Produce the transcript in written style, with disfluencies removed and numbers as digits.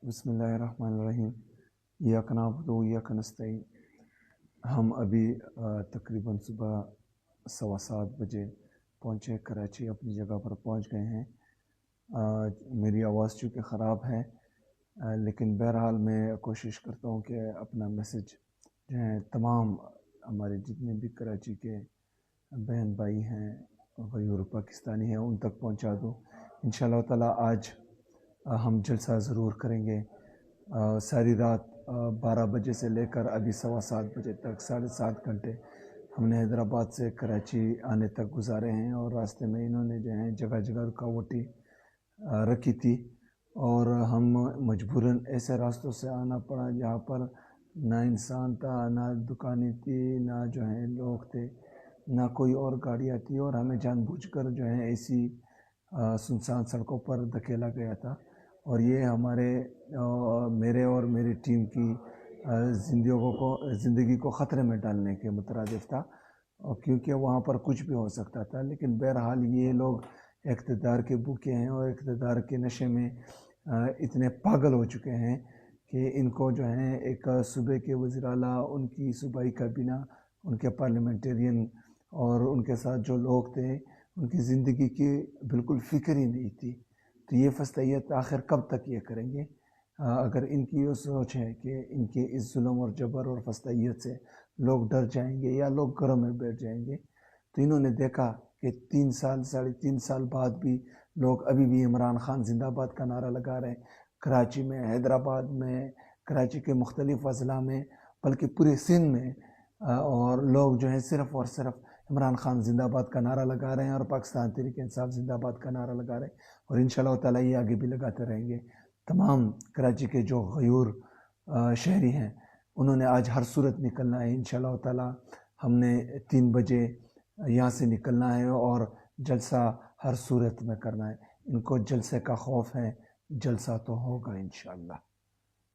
بسم اللہ الرحمن الرحیم۔ ایاک نعبد و ایاک نستعین۔ ہم ابھی تقریباً صبح 7:15 بجے پہنچے کراچی، اپنی جگہ پر پہنچ گئے ہیں۔ میری آواز چونکہ خراب ہے، لیکن بہرحال میں کوشش کرتا ہوں کہ اپنا میسج جو ہے تمام ہمارے جتنے بھی کراچی کے بہن بھائی ہیں، غیر پاکستانی ہیں، ان تک پہنچا دوں۔ انشاءاللہ تعالیٰ آج ہم جلسہ ضرور کریں گے۔ ساری رات 12 بجے سے لے کر ابھی 7:15 بجے تک 7.5 گھنٹے ہم نے حیدرآباد سے کراچی آنے تک گزارے ہیں، اور راستے میں انہوں نے جو ہے جگہ جگہ رکاوٹیں رکھی تھی، اور ہم مجبوراً ایسے راستوں سے آنا پڑا جہاں پر نہ انسان تھا، نہ دکانیں تھی، نہ جو ہے لوگ تھے، نہ کوئی اور گاڑیاں تھی، اور ہمیں جان بوجھ کر جو ہے ایسی سنسان سڑکوں پر دھکیلا گیا تھا، اور یہ میرے اور میری ٹیم کی زندگی کو خطرے میں ڈالنے کے مترادف تھا، اور کیونکہ وہاں پر کچھ بھی ہو سکتا تھا۔ لیکن بہرحال یہ لوگ اقتدار کے بھوکے ہیں، اور اقتدار کے نشے میں اتنے پاگل ہو چکے ہیں کہ ان کو جو ہے ایک صوبے کے وزیر اعلیٰ، ان کی صوبائی کابینہ، ان کے پارلیمنٹرین اور ان کے ساتھ جو لوگ تھے، ان کی زندگی کی بالکل فکر ہی نہیں تھی۔ تو یہ فستیت آخر کب تک یہ کریں گے؟ اگر ان کی یہ سوچ ہے کہ ان کے اس ظلم اور جبر اور فستیت سے لوگ ڈر جائیں گے یا لوگ گھروں میں بیٹھ جائیں گے، تو انہوں نے دیکھا کہ 3 سال بعد بھی لوگ ابھی بھی عمران خان زندہ باد کا نعرہ لگا رہے ہیں، کراچی میں، حیدرآباد میں، کراچی کے مختلف اضلاع میں، بلکہ پورے سندھ میں، اور لوگ جو ہے صرف اور صرف عمران خان زندہ باد کا نعرہ لگا رہے ہیں، اور پاکستان تحریک انصاف زندہ باد کا نعرہ لگا رہے ہیں، اور انشاءاللہ تعالیٰ یہ آگے بھی لگاتے رہیں گے۔ تمام کراچی کے جو غیور شہری ہیں، انہوں نے آج ہر صورت نکلنا ہے۔ انشاءاللہ تعالیٰ ہم نے 3 بجے یہاں سے نکلنا ہے، اور جلسہ ہر صورت میں کرنا ہے۔ ان کو جلسے کا خوف ہے، جلسہ تو ہوگا انشاءاللہ۔